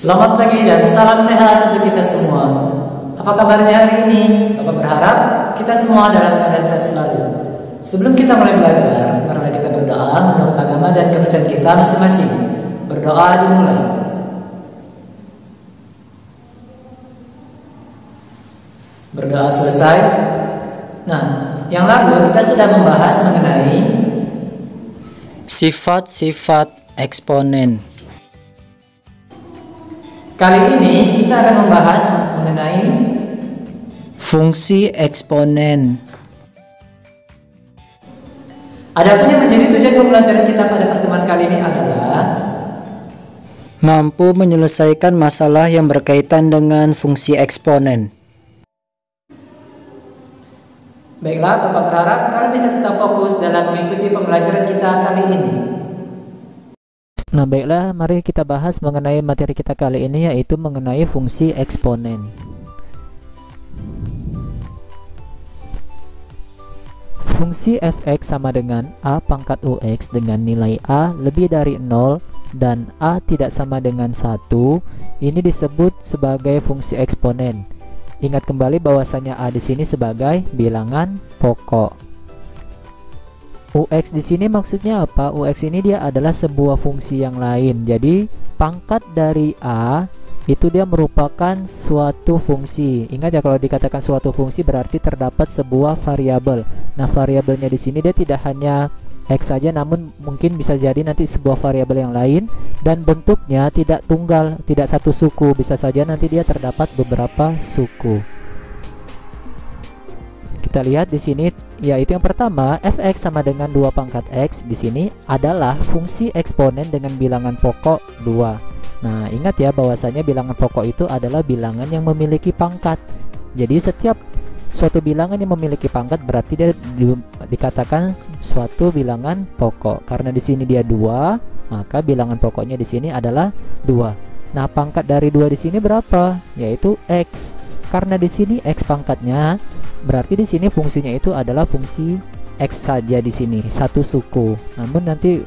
Selamat pagi dan salam sehat untuk kita semua. Apa kabarnya hari ini? Bapak berharap kita semua dalam keadaan sehat selalu. Sebelum kita mulai belajar, mari kita berdoa menurut agama dan kepercayaan kita masing-masing. Berdoa dimulai. Berdoa selesai. Nah, yang lalu kita sudah membahas mengenai sifat-sifat eksponen. Kali ini kita akan membahas mengenai fungsi eksponen. Adapun yang menjadi tujuan pembelajaran kita pada pertemuan kali ini adalah mampu menyelesaikan masalah yang berkaitan dengan fungsi eksponen. Baiklah, Bapak berharap kalian bisa tetap fokus dalam mengikuti pembelajaran kita kali ini. Nah baiklah, mari kita bahas mengenai materi kita kali ini, yaitu mengenai fungsi eksponen. Fungsi fx sama dengan a pangkat ux dengan nilai a lebih dari 0 dan a tidak sama dengan 1. Ini disebut sebagai fungsi eksponen. Ingat kembali bahwasanya a di sini sebagai bilangan pokok. UX di sini maksudnya apa? UX ini dia adalah sebuah fungsi yang lain. Jadi pangkat dari A itu dia merupakan suatu fungsi. Ingat ya, kalau dikatakan suatu fungsi berarti terdapat sebuah variabel. Nah, variabelnya di sini dia tidak hanya X saja, namun mungkin bisa jadi nanti sebuah variabel yang lain, dan bentuknya tidak tunggal, tidak satu suku. Bisa saja nanti dia terdapat beberapa suku. Kita lihat di sini, yaitu yang pertama, fx sama dengan 2 pangkat x di sini adalah fungsi eksponen dengan bilangan pokok 2. Nah, ingat ya bahwasanya bilangan pokok itu adalah bilangan yang memiliki pangkat. Jadi setiap suatu bilangan yang memiliki pangkat berarti dia dikatakan suatu bilangan pokok. Karena di sini dia 2, maka bilangan pokoknya di sini adalah 2. Nah, pangkat dari 2 di sini berapa? Yaitu x. Karena di sini x pangkatnya, berarti di sini fungsinya itu adalah fungsi x saja di sini, satu suku. Namun nanti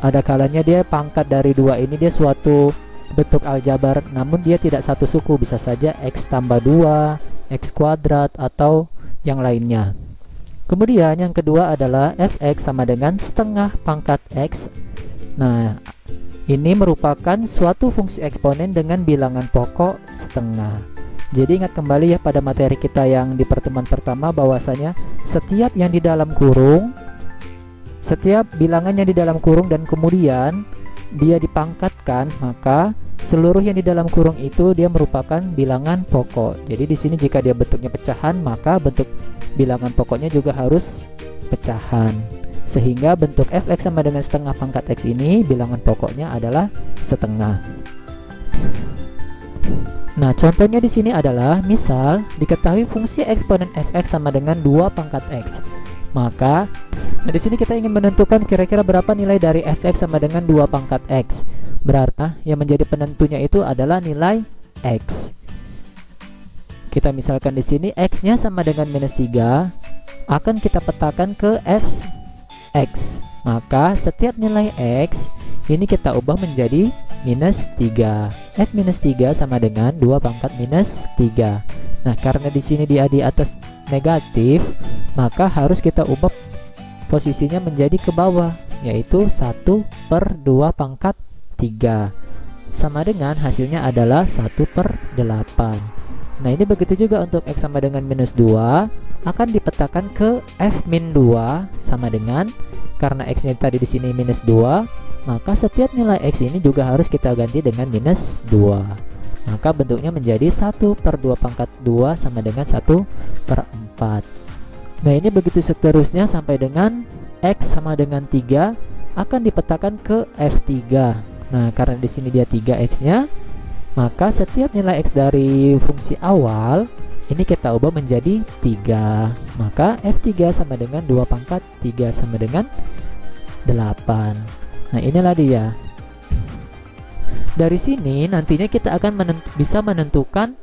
ada kalanya dia pangkat dari 2 ini dia suatu bentuk aljabar, namun dia tidak satu suku, bisa saja x tambah 2, x kuadrat, atau yang lainnya. Kemudian yang kedua adalah fx sama dengan setengah pangkat x. Nah, ini merupakan suatu fungsi eksponen dengan bilangan pokok setengah. Jadi ingat kembali ya pada materi kita yang di pertemuan pertama bahwasanya setiap yang di dalam kurung, setiap bilangan yang di dalam kurung dan kemudian dia dipangkatkan, maka seluruh yang di dalam kurung itu dia merupakan bilangan pokok. Jadi di sini jika dia bentuknya pecahan, maka bentuk bilangan pokoknya juga harus pecahan. Sehingga bentuk fx sama dengan setengah pangkat x ini bilangan pokoknya adalah setengah. Nah, contohnya di sini adalah misal diketahui fungsi eksponen fx sama dengan 2 pangkat x. Maka di sini kita ingin menentukan kira-kira berapa nilai dari fx sama dengan 2 pangkat x. Berarti yang menjadi penentunya itu adalah nilai x. Kita misalkan di sini x-nya sama dengan minus 3, akan kita petakan ke fx. Maka setiap nilai x ini kita ubah menjadi minus 3. F minus 3 sama dengan 2 pangkat minus 3. Nah, karena di sini dia di atas negatif, maka harus kita ubah posisinya menjadi ke bawah, yaitu 1/2 pangkat 3. Sama dengan hasilnya adalah 1/8. Nah, ini begitu juga untuk x sama dengan minus 2 akan dipetakan ke f min 2 sama dengan, karena x-nya tadi di sini minus 2, maka setiap nilai x ini juga harus kita ganti dengan minus 2. Maka bentuknya menjadi 1/2 pangkat 2 sama dengan 1/4. Nah, ini begitu seterusnya sampai dengan x sama dengan 3 akan dipetakan ke f3. Nah, karena di sini dia 3x-nya, maka setiap nilai x dari fungsi awal ini kita ubah menjadi 3. Maka f3 sama dengan 2 pangkat 3 sama dengan 8. Nah, inilah dia. Dari sini nantinya kita akan bisa menentukan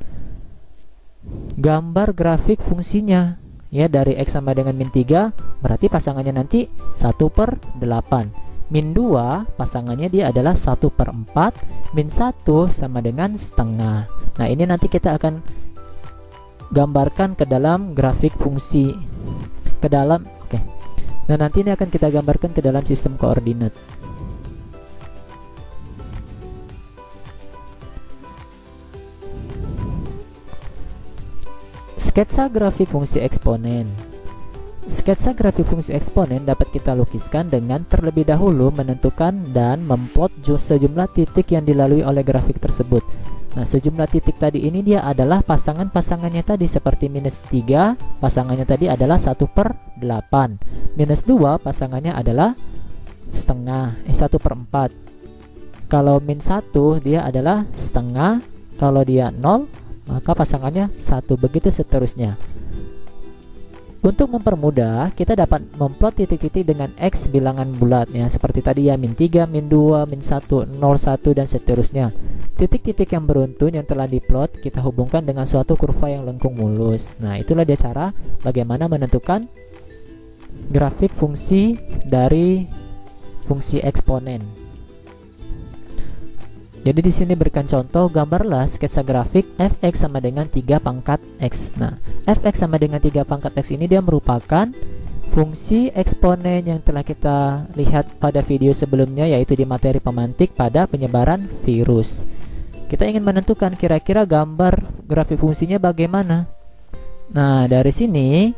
gambar grafik fungsinya. Ya, dari x sama dengan min 3 berarti pasangannya nanti 1/8. min 2 pasangannya dia adalah 1/4, min 1 sama dengan setengah. Nah ini nanti kita akan gambarkan ke dalam grafik fungsi ke dalam. Nah nanti ini akan kita gambarkan ke dalam sistem koordinat. Sketsa grafik fungsi eksponen. Sketsa grafik fungsi eksponen dapat kita lukiskan dengan terlebih dahulu menentukan dan memplot sejumlah titik yang dilalui oleh grafik tersebut. Nah, sejumlah titik tadi ini dia adalah pasangan-pasangannya tadi, seperti minus 3, pasangannya tadi adalah 1/8. Minus 2, pasangannya adalah setengah, 1/4. Kalau min 1, dia adalah setengah. Kalau dia 0, maka pasangannya 1, begitu seterusnya. Untuk mempermudah, kita dapat memplot titik-titik dengan X bilangan bulatnya, seperti tadi ya, min 3, min 2, min 1, 0, 1, dan seterusnya. Titik-titik yang beruntun yang telah diplot kita hubungkan dengan suatu kurva yang lengkung mulus. Nah, itulah dia cara bagaimana menentukan grafik fungsi dari fungsi eksponen. Jadi di sini berikan contoh, gambarlah sketsa grafik fx sama dengan 3 pangkat x. Nah, fx sama dengan 3 pangkat x ini dia merupakan fungsi eksponen yang telah kita lihat pada video sebelumnya, yaitu di materi pemantik pada penyebaran virus. Kita ingin menentukan kira-kira gambar grafik fungsinya bagaimana. Nah, dari sini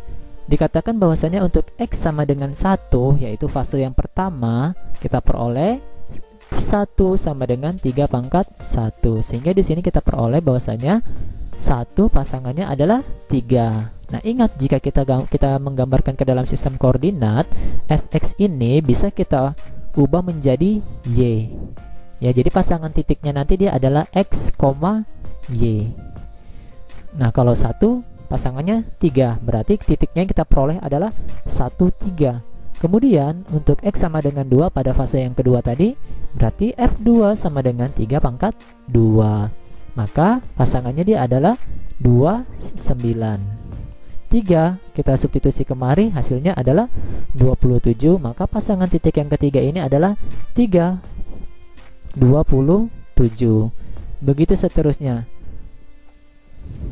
dikatakan bahwasanya untuk x sama dengan 1, yaitu fase yang pertama, kita peroleh 1 sama dengan 3 pangkat 1, sehingga di sini kita peroleh bahwasanya 1 pasangannya adalah 3. Nah, ingat jika kita menggambarkan ke dalam sistem koordinat, fx ini bisa kita ubah menjadi y. Ya, jadi pasangan titiknya nanti dia adalah x, y. Nah, kalau 1 pasangannya 3, berarti titiknya yang kita peroleh adalah 1, 3. Kemudian untuk X sama dengan 2 pada fase yang kedua tadi, berarti F2 sama dengan 3 pangkat 2. Maka pasangannya dia adalah 2, 9. 3 kita substitusi kemari, hasilnya adalah 27. Maka pasangan titik yang ketiga ini adalah 3, 27. Begitu seterusnya.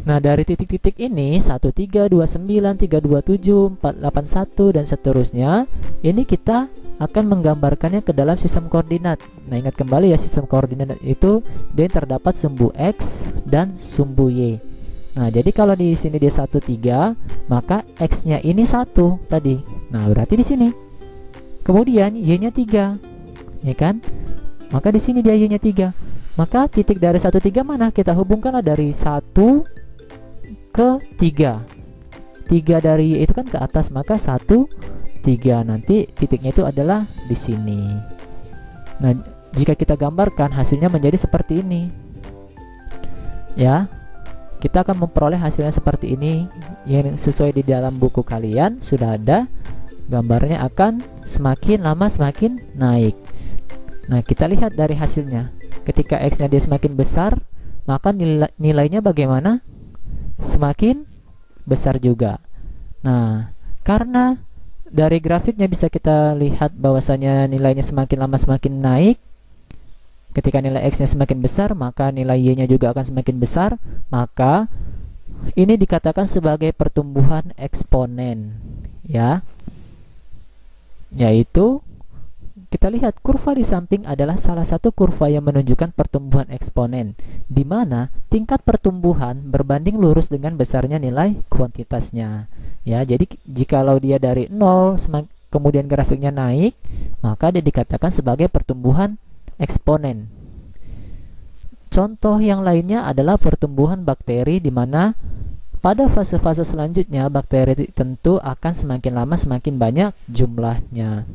Nah, dari titik-titik ini 1, 3, 2, 9, 3, 2, 7, 4, 8, 1, dan seterusnya, ini kita akan menggambarkannya ke dalam sistem koordinat. Nah, ingat kembali ya, sistem koordinat itu dia terdapat sumbu X dan sumbu Y. Nah, jadi kalau di sini dia 1, 3, maka X-nya ini 1 tadi. Nah, berarti di sini. Kemudian Y-nya 3. Ya kan? Maka di sini dia Y-nya 3. Maka titik dari 1, 3 mana? Kita hubungkanlah dari 1 ke 3. 3 dari itu kan ke atas, maka 1, 3. Nanti titiknya itu adalah di sini. Nah, jika kita gambarkan hasilnya menjadi seperti ini. Ya. Kita akan memperoleh hasilnya seperti ini yang sesuai di dalam buku kalian sudah ada. Gambarnya akan semakin lama semakin naik. Nah, kita lihat dari hasilnya. Ketika X-nya dia semakin besar, maka nilainya bagaimana? Semakin besar juga. Nah, karena dari grafiknya bisa kita lihat bahwasanya nilainya semakin lama semakin naik. Ketika nilai X-nya semakin besar, maka nilai Y-nya juga akan semakin besar. Maka ini dikatakan sebagai pertumbuhan eksponen, ya. Yaitu kita lihat kurva di samping adalah salah satu kurva yang menunjukkan pertumbuhan eksponen, di mana tingkat pertumbuhan berbanding lurus dengan besarnya nilai kuantitasnya. Ya, jadi jikalau dia dari 0 kemudian grafiknya naik, maka dia dikatakan sebagai pertumbuhan eksponen. Contoh yang lainnya adalah pertumbuhan bakteri, di mana pada fase-fase selanjutnya bakteri tentu akan semakin lama semakin banyak jumlahnya.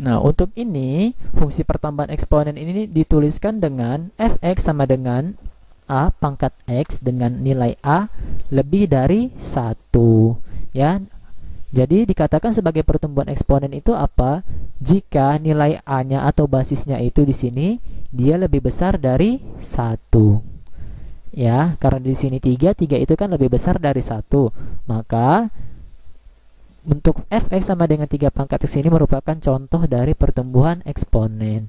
Nah, untuk ini fungsi pertambahan eksponen ini dituliskan dengan fx sama dengan a pangkat x dengan nilai a lebih dari 1, ya. Jadi dikatakan sebagai pertumbuhan eksponen itu apa? Jika nilai a-nya atau basisnya itu di sini dia lebih besar dari 1. Ya, karena di sini 3 itu kan lebih besar dari 1. Maka Untuk fx sama dengan 3 pangkat x ini merupakan contoh dari pertumbuhan eksponen.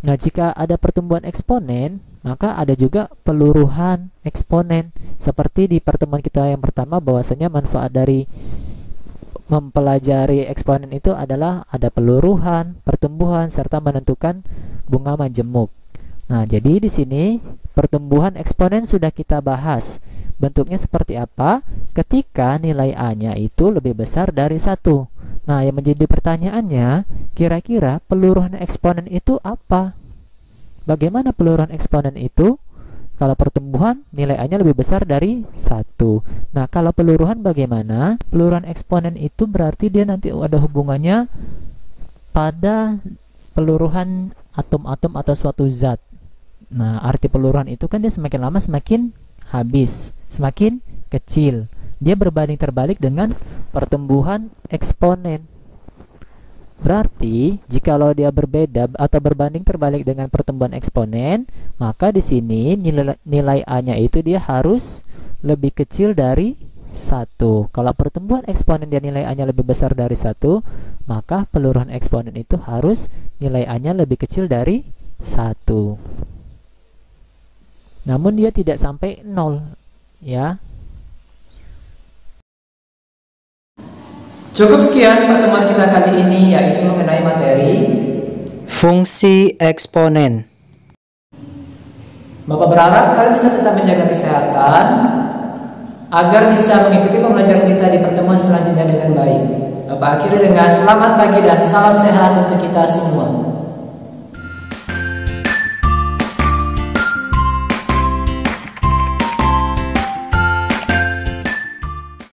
Nah, jika ada pertumbuhan eksponen, maka ada juga peluruhan eksponen. Seperti di pertemuan kita yang pertama, bahwasanya manfaat dari mempelajari eksponen itu adalah ada peluruhan, pertumbuhan, serta menentukan bunga majemuk. Nah, jadi di sini pertumbuhan eksponen sudah kita bahas. Bentuknya seperti apa? Ketika nilai A-nya itu lebih besar dari 1. Nah, yang menjadi pertanyaannya, kira-kira peluruhan eksponen itu apa? Bagaimana peluruhan eksponen itu? Kalau pertumbuhan, nilai A-nya lebih besar dari 1. Nah, kalau peluruhan bagaimana? Peluruhan eksponen itu berarti dia nanti ada hubungannya pada peluruhan atom-atom atau suatu zat. Nah, arti peluruhan itu kan dia semakin lama semakin habis, semakin kecil. Dia berbanding terbalik dengan pertumbuhan eksponen. Berarti, jikalau dia berbeda atau berbanding terbalik dengan pertumbuhan eksponen, maka di sini nilai A-nya itu dia harus lebih kecil dari 1. Kalau pertumbuhan eksponen dia nilai A-nya lebih besar dari 1, maka peluruhan eksponen itu harus nilai A-nya lebih kecil dari 1. Namun dia tidak sampai 0, ya. Cukup sekian pertemuan kita kali ini, yaitu mengenai materi fungsi eksponen. Bapak berharap kalian bisa tetap menjaga kesehatan agar bisa mengikuti pembelajaran kita di pertemuan selanjutnya dengan baik. Bapak akhiri dengan selamat pagi dan salam sehat untuk kita semua.